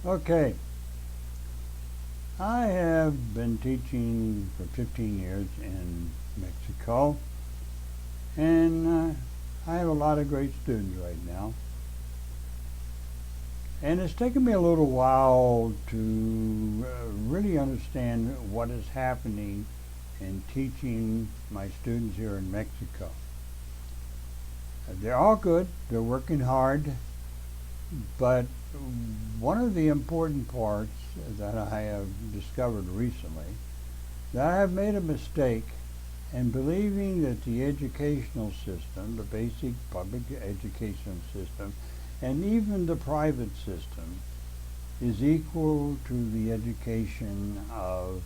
Okay, I have been teaching for 15 years in Mexico, and I have a lot of great students right now. And it's taken me a little while to really understand what is happening in teaching my students here in Mexico. They're all good, they're working hard, but one of the important parts that I have discovered recently, that I have made a mistake in believing that the educational system, the basic public education system, and even the private system is equal to the education of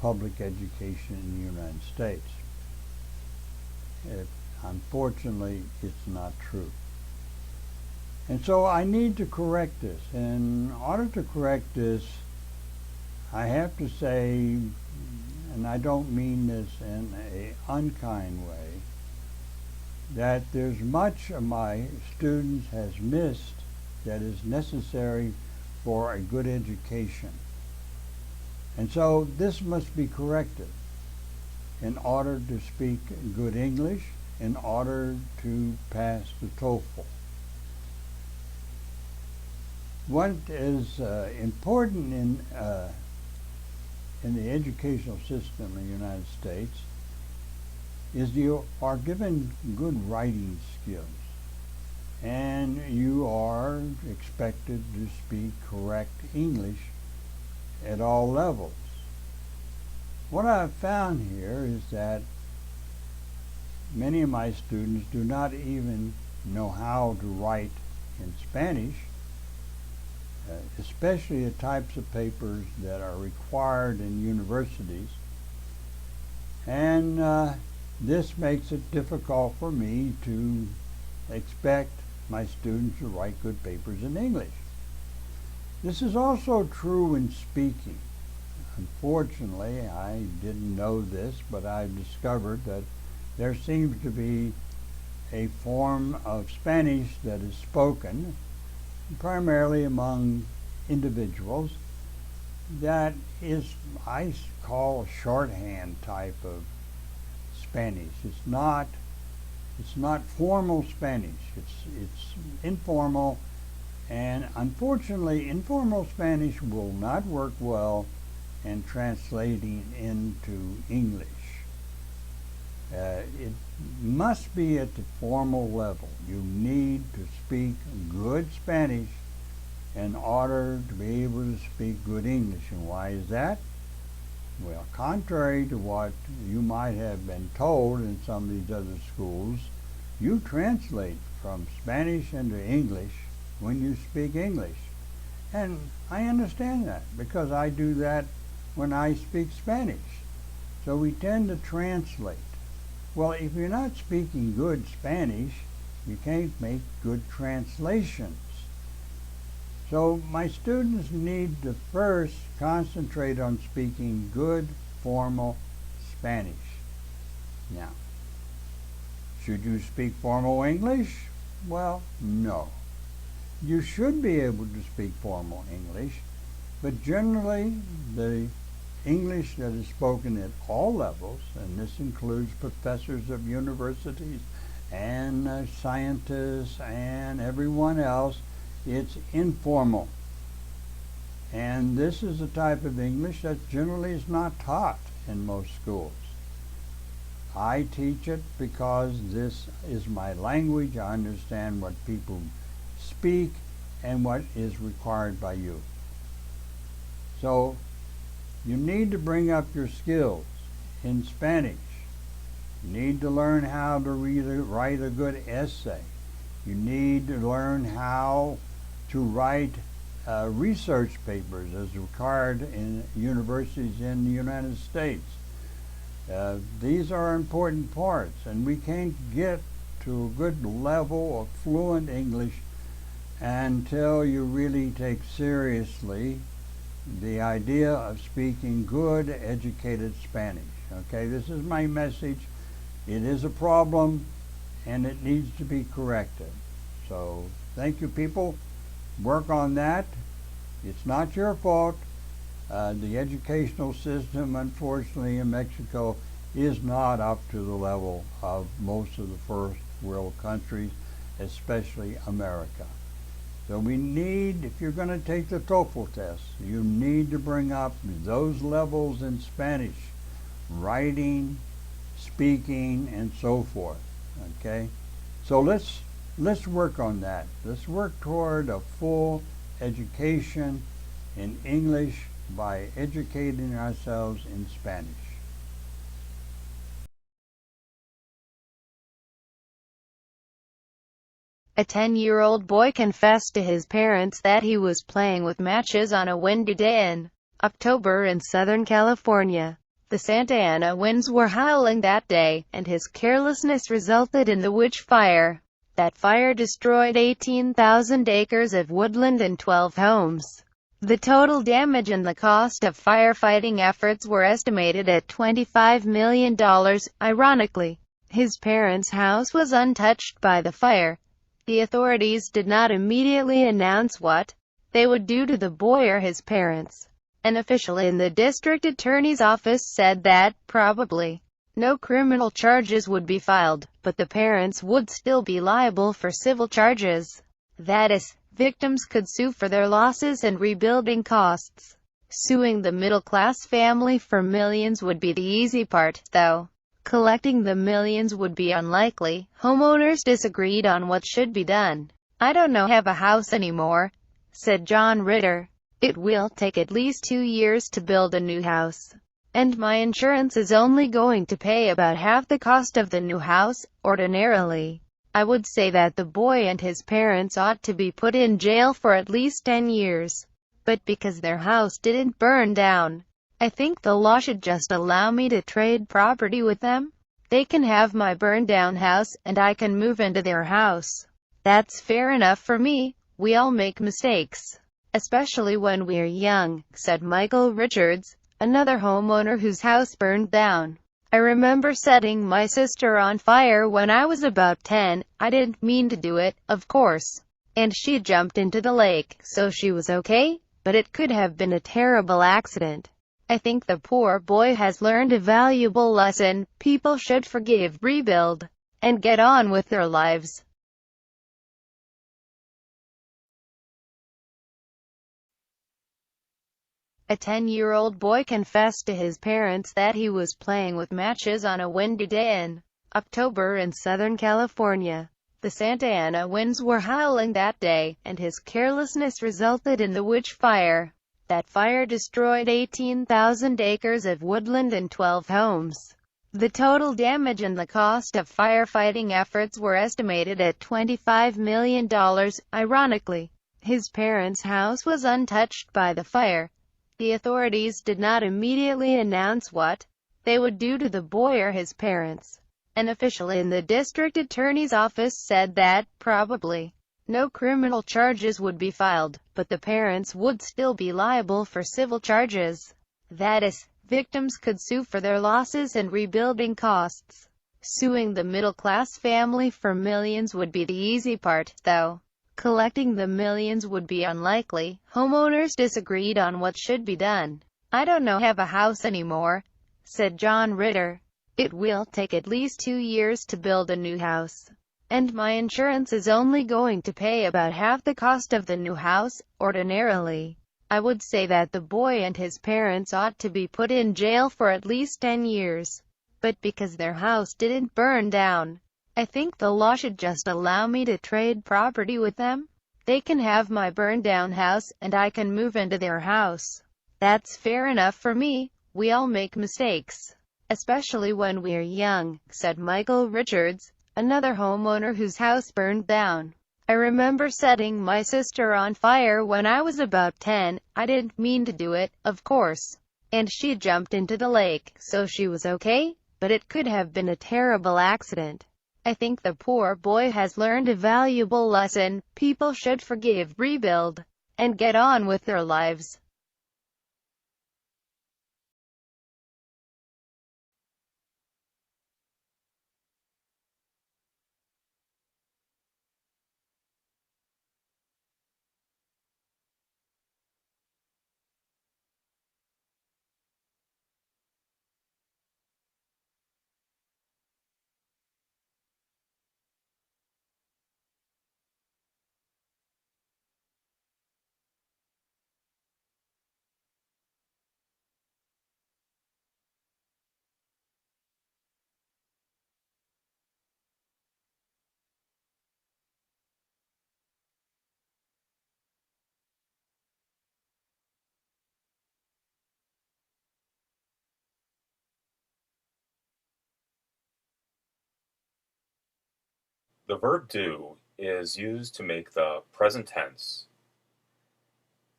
public education in the United States. Unfortunately, it's not true. And so I need to correct this. In order to correct this, I have to say, and I don't mean this in an unkind way, that there's much of my students has missed that is necessary for a good education. And so this must be corrected in order to speak good English, in order to pass the TOEFL. What is important in the educational system in the United States is you are given good writing skills, and you are expected to speak correct English at all levels. What I've found here is that many of my students do not even know how to write in Spanish, especially the types of papers that are required in universities. And this makes it difficult for me to expect my students to write good papers in English. This is also true in speaking. Unfortunately, I didn't know this, but I've discovered that there seems to be a form of Spanish that is spoken primarily among individuals that is, I call, shorthand type of Spanish. It's not formal Spanish. It's informal, and unfortunately, informal Spanish will not work well in translating into English. It must be at the formal level. You need to speak good Spanish in order to be able to speak good English. And why is that? Well, contrary to what you might have been told in some of these other schools, you translate from Spanish into English when you speak English. And I understand that because I do that when I speak Spanish. So we tend to translate. Well, if you're not speaking good Spanish, you can't make good translations. So my students need to first concentrate on speaking good formal Spanish. Now, should you speak formal English? Well, no. You should be able to speak formal English, but generally the English that is spoken at all levels, and this includes professors of universities and scientists and everyone else, it's informal. And this is a type of English that generally is not taught in most schools. I teach it because this is my language. I understand what people speak and what is required by you. So you need to bring up your skills in Spanish. You need to learn how to write a good essay. You need to learn how to write research papers as required in universities in the United States. These are important parts, and we can't get to a good level of fluent English until you really take seriously the idea of speaking good, educated Spanish. Okay, this is my message. It is a problem, and it needs to be corrected. So, thank you, people. Work on that, It's not your fault. The educational system, unfortunately, in Mexico is not up to the level of most of the first world countries, especially America. So we need, if you're going to take the TOEFL test, you need to bring up those levels in Spanish, writing, speaking, and so forth. Okay? So let's work on that. Let's work toward a full education in English by educating ourselves in Spanish. A 10-year-old boy confessed to his parents that he was playing with matches on a windy day in October in Southern California. The Santa Ana winds were howling that day, and his carelessness resulted in the witch fire. That fire destroyed 18,000 acres of woodland and 12 homes. The total damage and the cost of firefighting efforts were estimated at $25 million. Ironically, his parents' house was untouched by the fire. The authorities did not immediately announce what they would do to the boy or his parents. An official in the district attorney's office said that, probably, no criminal charges would be filed, but the parents would still be liable for civil charges. That is, victims could sue for their losses and rebuilding costs. Suing the middle-class family for millions would be the easy part, though. Collecting the millions would be unlikely. Homeowners disagreed on what should be done. "I don't have a house anymore," said John Ritter. "It will take at least 2 years to build a new house. And my insurance is only going to pay about half the cost of the new house. Ordinarily, I would say that the boy and his parents ought to be put in jail for at least 10 years. But because their house didn't burn down, I think the law should just allow me to trade property with them. They can have my burned-down house, and I can move into their house. That's fair enough for me. We all make mistakes, especially when we're young," said Michael Richards, another homeowner whose house burned down. "I remember setting my sister on fire when I was about 10. I didn't mean to do it, of course. And she jumped into the lake, so she was okay, but it could have been a terrible accident. I think the poor boy has learned a valuable lesson. People should forgive, rebuild, and get on with their lives." A 10-year-old boy confessed to his parents that he was playing with matches on a windy day in October in Southern California. The Santa Ana winds were howling that day, and his carelessness resulted in the witch fire. That fire destroyed 18,000 acres of woodland and 12 homes. The total damage and the cost of firefighting efforts were estimated at $25 million. Ironically, his parents' house was untouched by the fire. The authorities did not immediately announce what they would do to the boy or his parents. An official in the district attorney's office said that, probably, no criminal charges would be filed, but the parents would still be liable for civil charges. That is, victims could sue for their losses and rebuilding costs. Suing the middle-class family for millions would be the easy part, though. Collecting the millions would be unlikely. Homeowners disagreed on what should be done. "I don't have a house anymore," said John Ritter. "It will take at least 2 years to build a new house. And my insurance is only going to pay about half the cost of the new house. Ordinarily, I would say that the boy and his parents ought to be put in jail for at least 10 years. But because their house didn't burn down, I think the law should just allow me to trade property with them. They can have my burned-down house, and I can move into their house. That's fair enough for me. We all make mistakes, especially when we're young," said Michael Richards, another homeowner whose house burned down. "I remember setting my sister on fire when I was about 10. I didn't mean to do it, of course. And she jumped into the lake, so she was okay, but it could have been a terrible accident. I think the poor boy has learned a valuable lesson. People should forgive, rebuild, and get on with their lives." The verb do is used to make the present tense.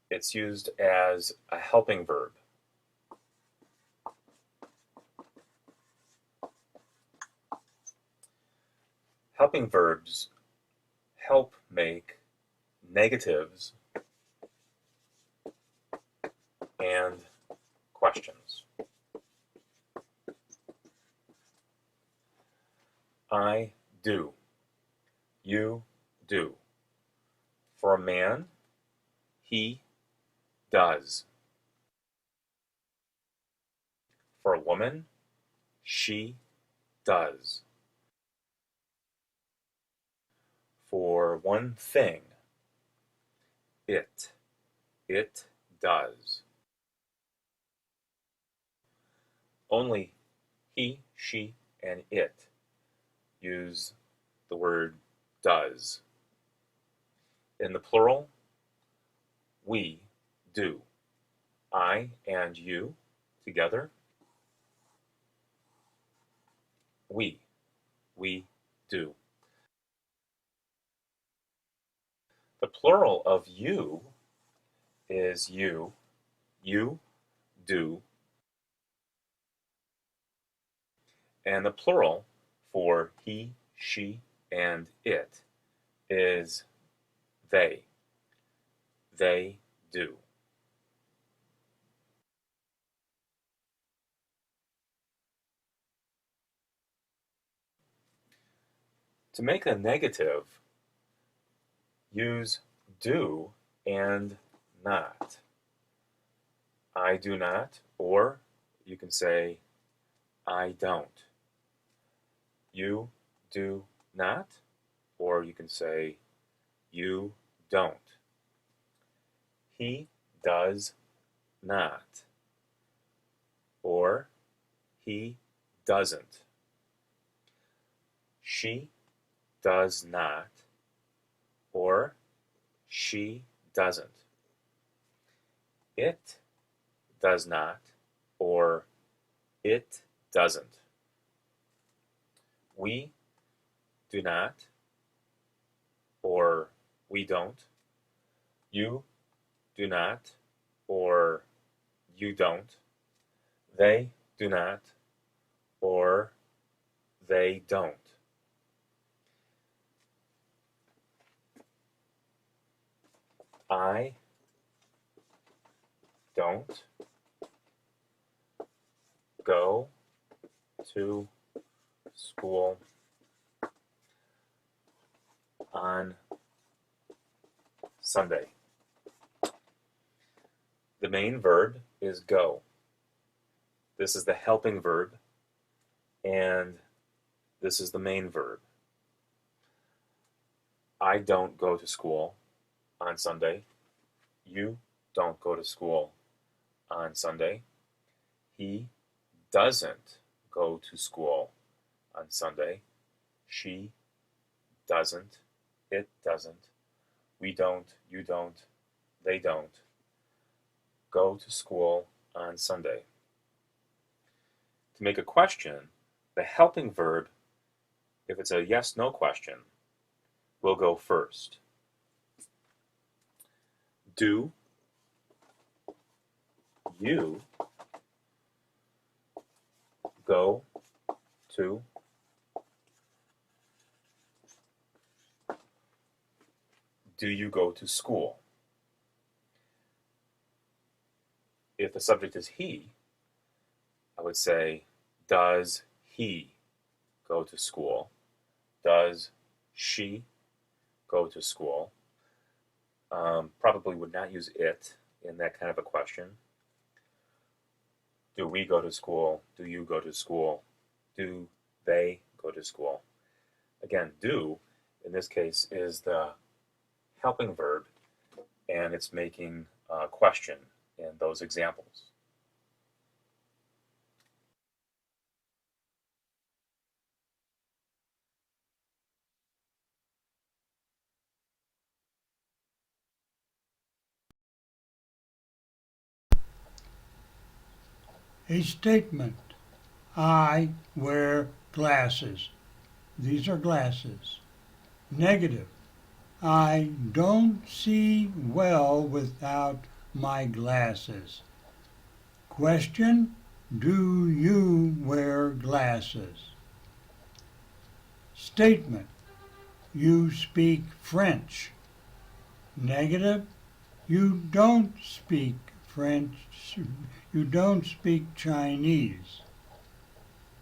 It's used as a helping verb. Helping verbs help make negatives and questions. I do. You do. For a man, he does. For a woman, she does. For one thing, it does. Only he, she, and it use the word does. In the plural, we do. I and you together, we do. The plural of you is you do, and the plural for he, she, and it is they do. To make a negative, use do and not. I do not, or you can say I don't. You do not, or you can say you don't. He does not, or he doesn't. She does not, or she doesn't. It does not, or it doesn't. We do not, or we don't. You do not, or you don't. They do not, or they don't. I don't go to school on Sunday. The main verb is go. This is the helping verb, and this is the main verb. I don't go to school on Sunday. You don't go to school on Sunday. He doesn't go to school on Sunday. She doesn't. It doesn't. We don't. You don't. They don't. Go to school on Sunday. To make a question, the helping verb, if it's a yes-no question, will go first. Do you go to do you go to school? If the subject is he, I would say, does he go to school? Does she go to school? Probably would not use it in that kind of a question. Do we go to school? Do you go to school? Do they go to school? Again, do, in this case, is the helping verb, and it's making a question in those examples. A statement. I wear glasses. These are glasses. Negative. I don't see well without my glasses. Question. Do you wear glasses? Statement. You speak French. Negative. You don't speak French. You don't speak Chinese.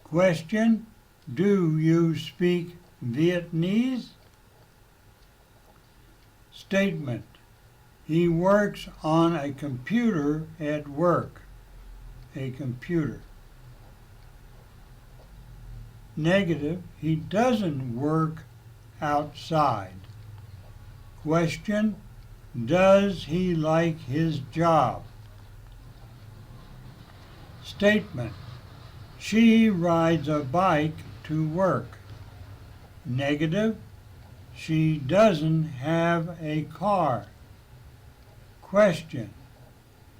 Question. Do you speak Vietnamese? Statement. He works on a computer at work. A computer. Negative. He doesn't work outside. Question. Does he like his job? Statement. She rides a bike to work. Negative. She doesn't have a car. Question.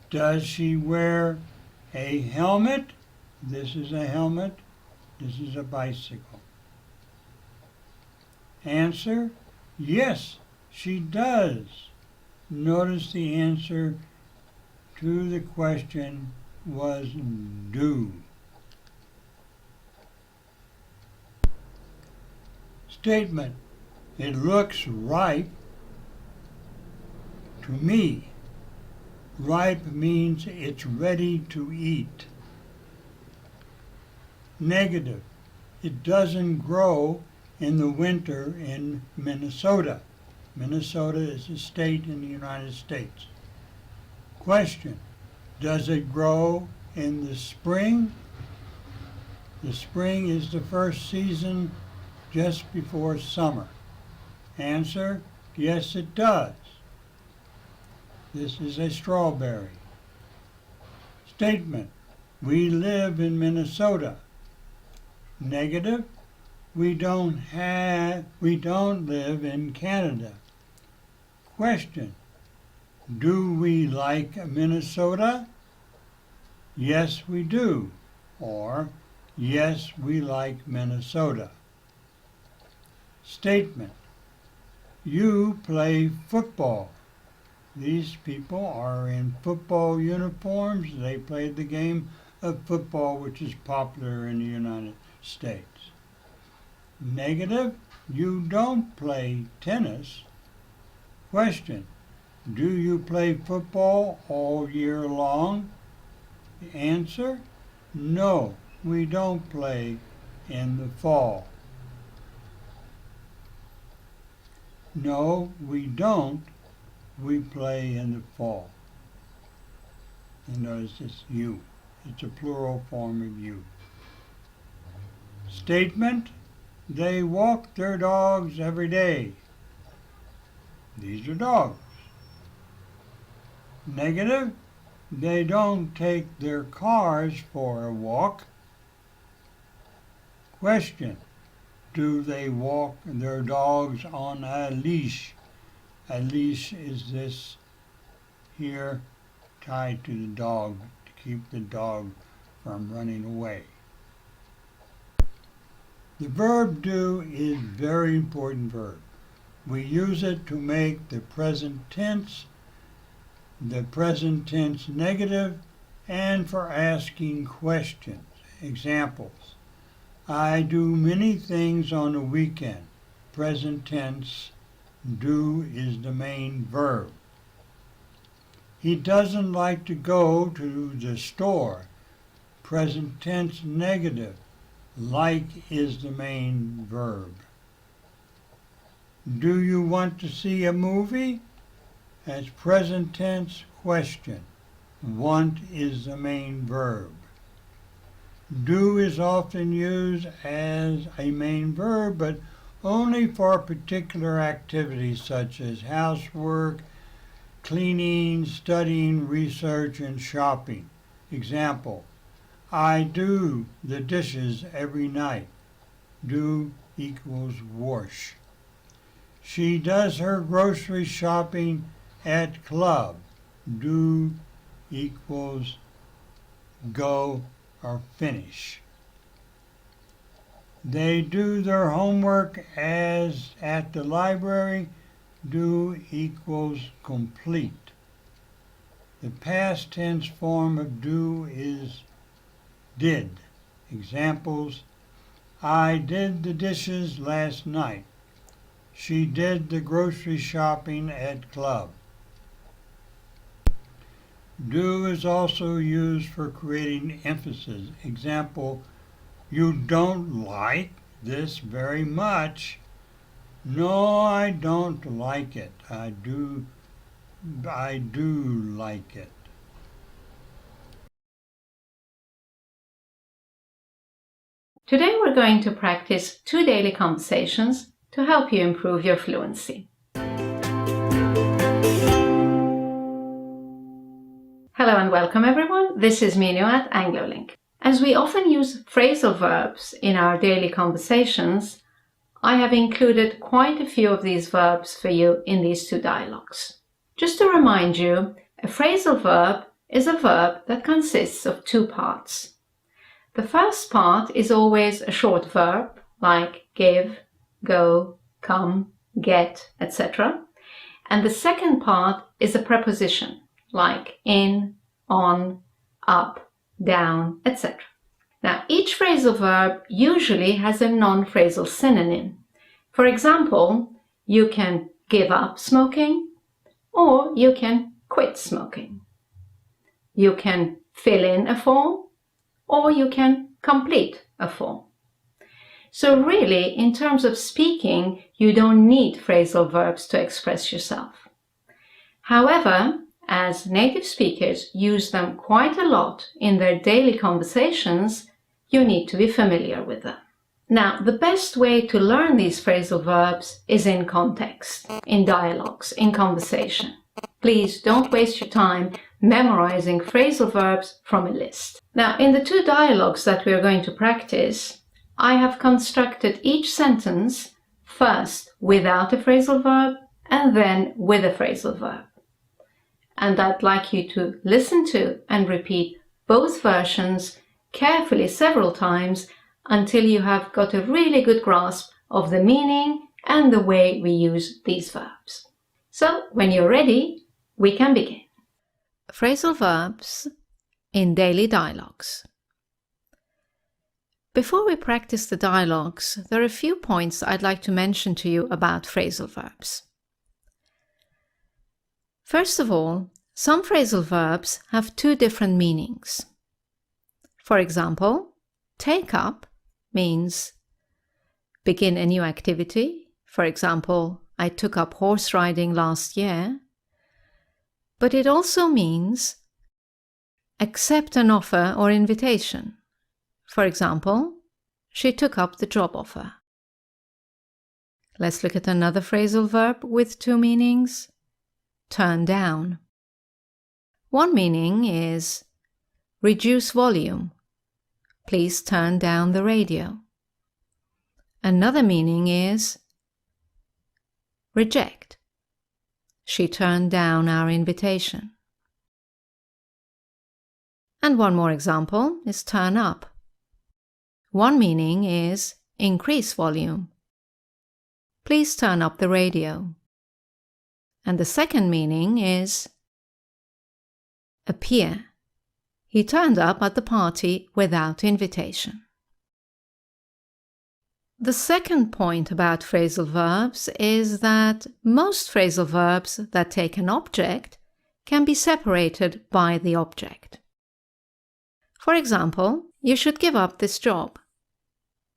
Does she wear a helmet? This is a helmet. This is a bicycle. Answer. Yes, she does. Notice the answer to the question was do. Statement. It looks ripe to me. Ripe means it's ready to eat. Negative. It doesn't grow in the winter in Minnesota. Minnesota is a state in the United States. Question. Does it grow in the spring? The spring is the first season just before summer. Answer. Yes, it does. This is a strawberry. Statement. We live in Minnesota. Negative. We don't live in Canada. Question. Do we like Minnesota? Yes, we do. Or, yes, we like Minnesota. Statement. You play football. These people are in football uniforms. They play the game of football, which is popular in the United States. Negative. You don't play tennis. Question. Do you play football all year long? Answer. No, we don't play in the fall. No, we don't. We play in the fall. And notice it's you. It's a plural form of you. Statement. They walk their dogs every day. These are dogs. Negative. They don't take their cars for a walk. Question. Do they walk their dogs on a leash? A leash is this here tied to the dog to keep the dog from running away. The verb do is a very important verb. We use it to make the present tense negative, and for asking questions. Examples. I do many things on the weekend. Present tense, do is the main verb. He doesn't like to go to the store. Present tense negative, like is the main verb. Do you want to see a movie? That's present tense question. Want is the main verb. Do is often used as a main verb, but only for particular activities such as housework, cleaning, studying, research, and shopping. Example. I do the dishes every night. Do equals wash. She does her grocery shopping at club. Do equals go or finish. They do their homework as at the library. Do equals complete. The past tense form of do is did. Examples: I did the dishes last night. She did the grocery shopping at club. Do is also used for creating emphasis. Example: you don't like this very much. No, I don't like it. I do like it. Today we're going to practice 2 daily conversations to help you improve your fluency. Hello and welcome everyone. This is Minu at AngloLink. As we often use phrasal verbs in our daily conversations, I have included quite a few of these verbs for you in these 2 dialogues. Just to remind you, a phrasal verb is a verb that consists of 2 parts. The first part is always a short verb like give, go, come, get, etc. And the second part is a preposition like in, on, up, down, etc. Now, each phrasal verb usually has a non-phrasal synonym. For example, you can give up smoking or you can quit smoking. You can fill in a form or you can complete a form. So really, in terms of speaking, you don't need phrasal verbs to express yourself. However, as native speakers use them quite a lot in their daily conversations, you need to be familiar with them. Now, the best way to learn these phrasal verbs is in context, in dialogues, in conversation. Please don't waste your time memorizing phrasal verbs from a list. Now, in the 2 dialogues that we are going to practice, I have constructed each sentence first without a phrasal verb and then with a phrasal verb. And I'd like you to listen to and repeat both versions carefully several times until you have got a really good grasp of the meaning and the way we use these verbs. So, when you're ready, we can begin. Phrasal verbs in daily dialogues. Before we practice the dialogues, there are a few points I'd like to mention to you about phrasal verbs. First of all, some phrasal verbs have 2 different meanings. For example, take up means begin a new activity. For example, I took up horse riding last year. But it also means accept an offer or invitation. For example, she took up the job offer. Let's look at another phrasal verb with 2 meanings. Turn down. One meaning is reduce volume. Please turn down the radio. Another meaning is reject. She turned down our invitation. And one more example is turn up. One meaning is increase volume. Please turn up the radio. And the second meaning is appear. He turned up at the party without invitation. The second point about phrasal verbs is that most phrasal verbs that take an object can be separated by the object. For example, you should give up this job,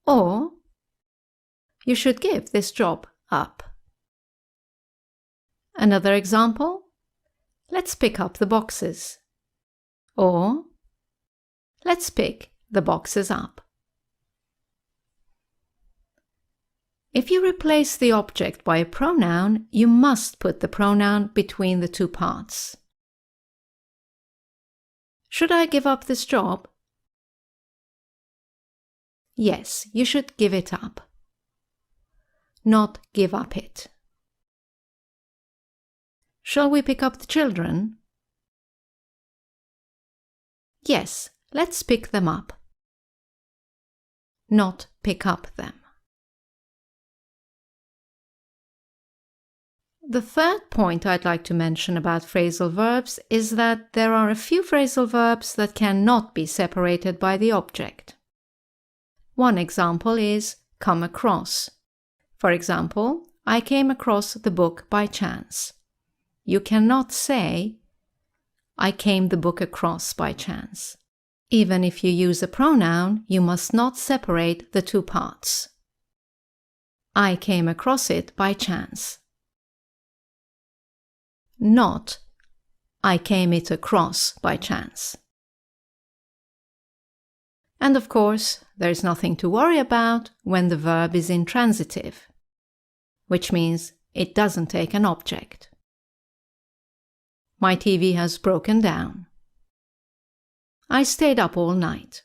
or you should give this job up. Another example, let's pick up the boxes, or let's pick the boxes up. If you replace the object by a pronoun, you must put the pronoun between the 2 parts. Should I give up this job? Yes, you should give it up, not give up it. Shall we pick up the children? Yes, let's pick them up, not pick up them. The third point I'd like to mention about phrasal verbs is that there are a few phrasal verbs that cannot be separated by the object. One example is come across. For example, I came across the book by chance. You cannot say, I came the book across by chance. Even if you use a pronoun, you must not separate the two parts. I came across it by chance. Not, I came it across by chance. And of course, there's nothing to worry about when the verb is intransitive, which means it doesn't take an object. My TV has broken down. I stayed up all night.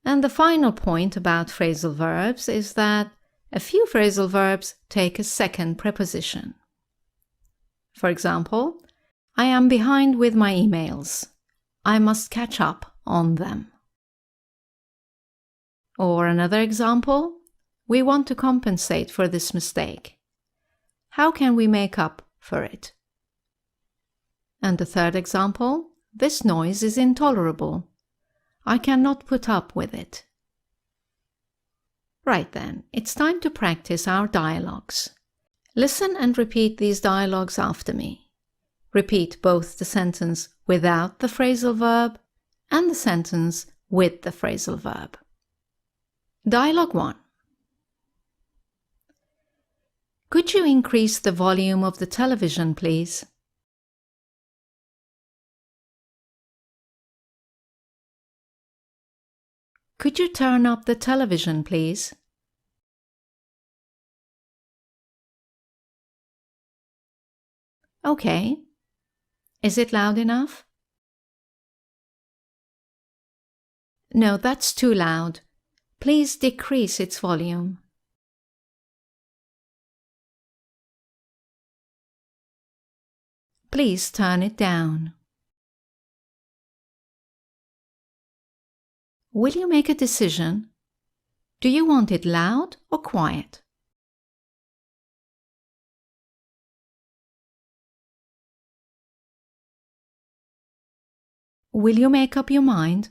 And the final point about phrasal verbs is that a few phrasal verbs take a second preposition. For example, I am behind with my emails. I must catch up on them. Or another example, we want to compensate for this mistake. How can we make up for it? And the third example, this noise is intolerable. I cannot put up with it. Right then, it's time to practice our dialogues. Listen and repeat these dialogues after me. Repeat both the sentence without the phrasal verb and the sentence with the phrasal verb. Dialogue 1. Could you increase the volume of the television, please? Could you turn up the television, please? Okay. Is it loud enough? No, that's too loud. Please decrease its volume. Please turn it down. Will you make a decision? Do you want it loud or quiet? Will you make up your mind?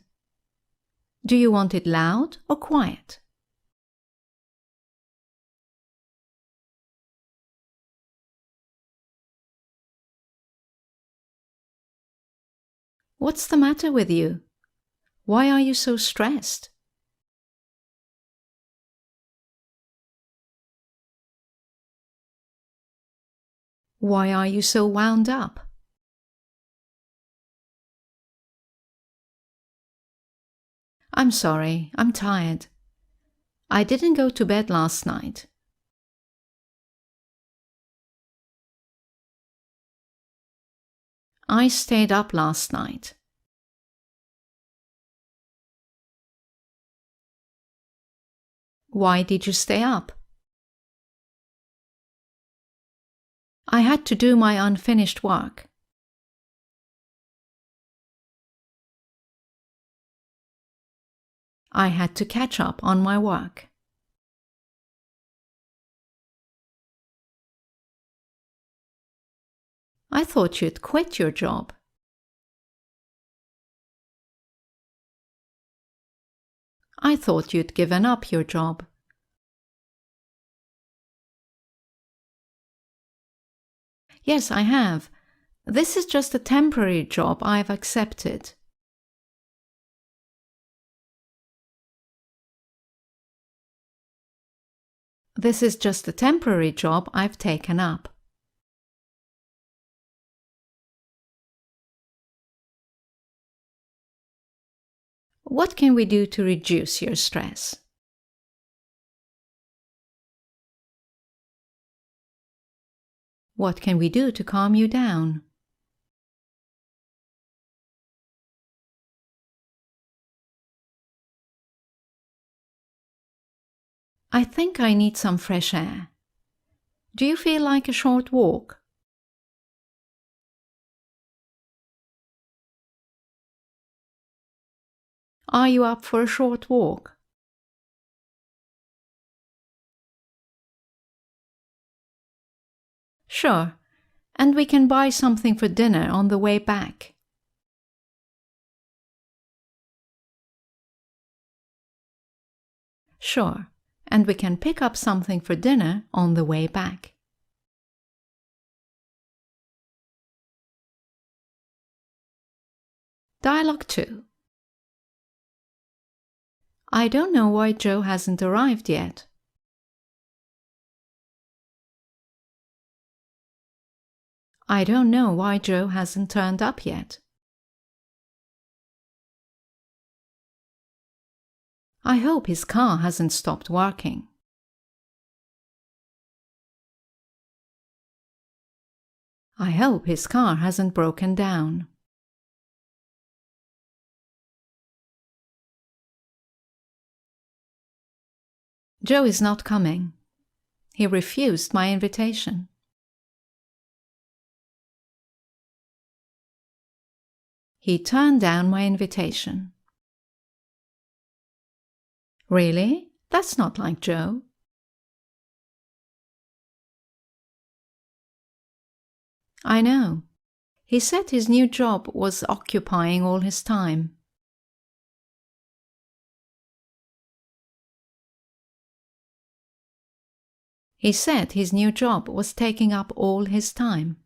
Do you want it loud or quiet? What's the matter with you? Why are you so stressed? Why are you so wound up? I'm sorry, I'm tired. I didn't go to bed last night. I stayed up last night. Why did you stay up? I had to do my unfinished work. I had to catch up on my work. I thought you'd quit your job. I thought you'd given up your job. Yes, I have. This is just a temporary job I've accepted. This is just a temporary job I've taken up. What can we do to reduce your stress? What can we do to calm you down? I think I need some fresh air. Do you feel like a short walk? Are you up for a short walk? Sure, and we can buy something for dinner on the way back. Sure, and we can pick up something for dinner on the way back. Dialogue 2. I don't know why Joe hasn't arrived yet. I don't know why Joe hasn't turned up yet. I hope his car hasn't stopped working. I hope his car hasn't broken down. Joe is not coming. He refused my invitation. He turned down my invitation. Really? That's not like Joe. I know. He said his new job was occupying all his time. He said his new job was taking up all his time.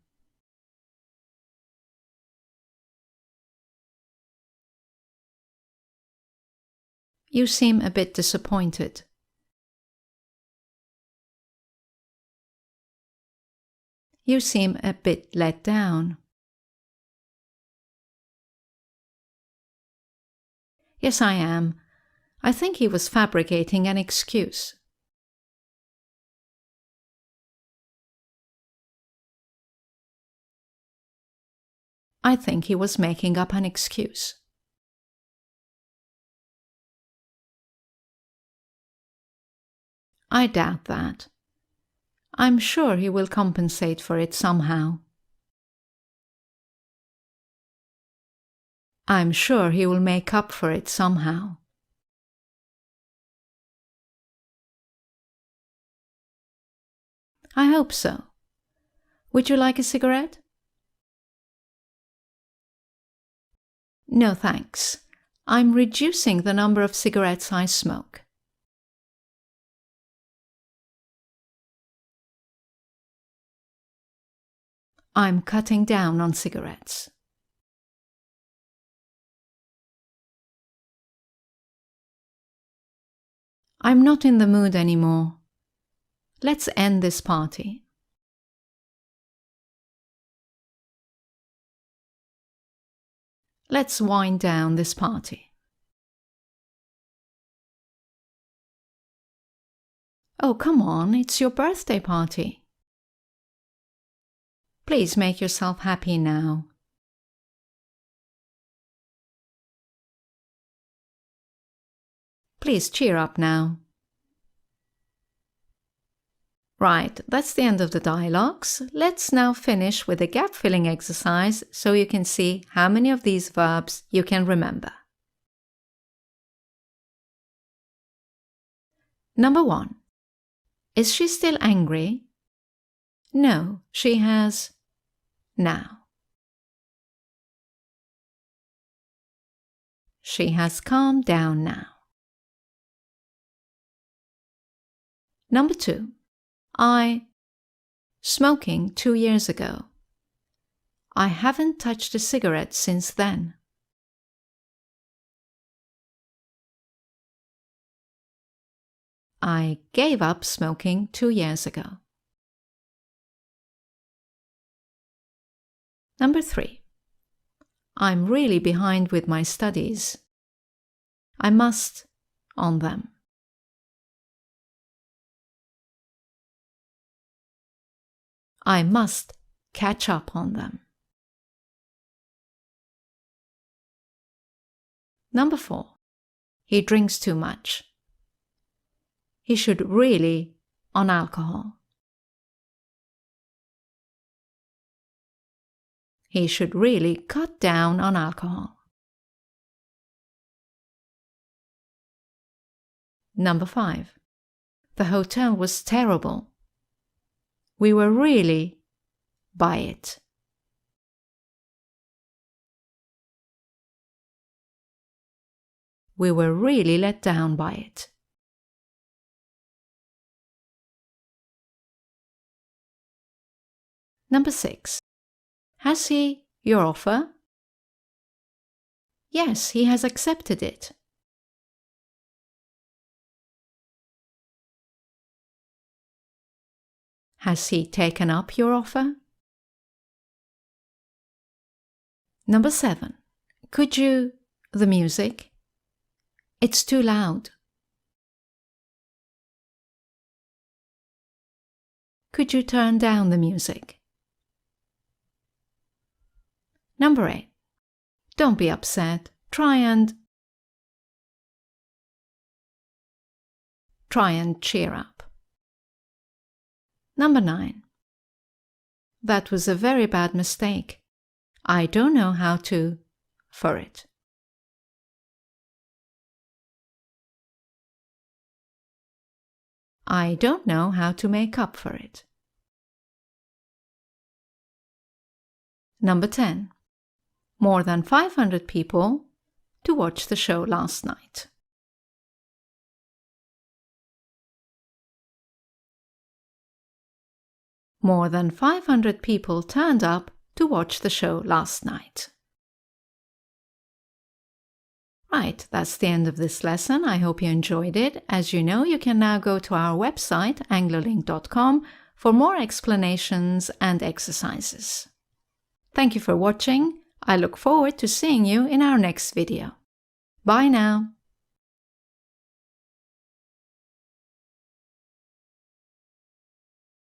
You seem a bit disappointed. You seem a bit let down. Yes, I am. I think he was fabricating an excuse. I think he was making up an excuse. I doubt that. I'm sure he will compensate for it somehow. I'm sure he will make up for it somehow. I hope so. Would you like a cigarette? No, thanks. I'm reducing the number of cigarettes I smoke. I'm cutting down on cigarettes. I'm not in the mood anymore. Let's end this party. Let's wind down this party. Oh, come on, it's your birthday party. Please make yourself happy now. Please cheer up now. Right, that's the end of the dialogues. Let's now finish with a gap-filling exercise so you can see how many of these verbs you can remember. Number 1. Is she still angry? No, she has now. She has calmed down now. Number 2. Smoking 2 years ago. I haven't touched a cigarette since then. I gave up smoking 2 years ago. Number 3. I'm really behind with my studies. I must on them. I must catch up on them. Number 4. He drinks too much. He should really on alcohol. He should really cut down on alcohol. Number 5. The hotel was terrible. We were really by it. We were really let down by it. Number 6. Has he your offer? Yes, he has accepted it. Has he taken up your offer? Number 7. Could you the music? It's too loud. Could you turn down the music? Number 8. Don't be upset. Try and cheer up. Number 9. That was a very bad mistake. I don't know how to for it. I don't know how to make up for it. Number 10. More than 500 people to watch the show last night. More than 500 people turned up to watch the show last night. Right, that's the end of this lesson. I hope you enjoyed it. As you know, you can now go to our website, anglolink.com, for more explanations and exercises. Thank you for watching. I look forward to seeing you in our next video. Bye now.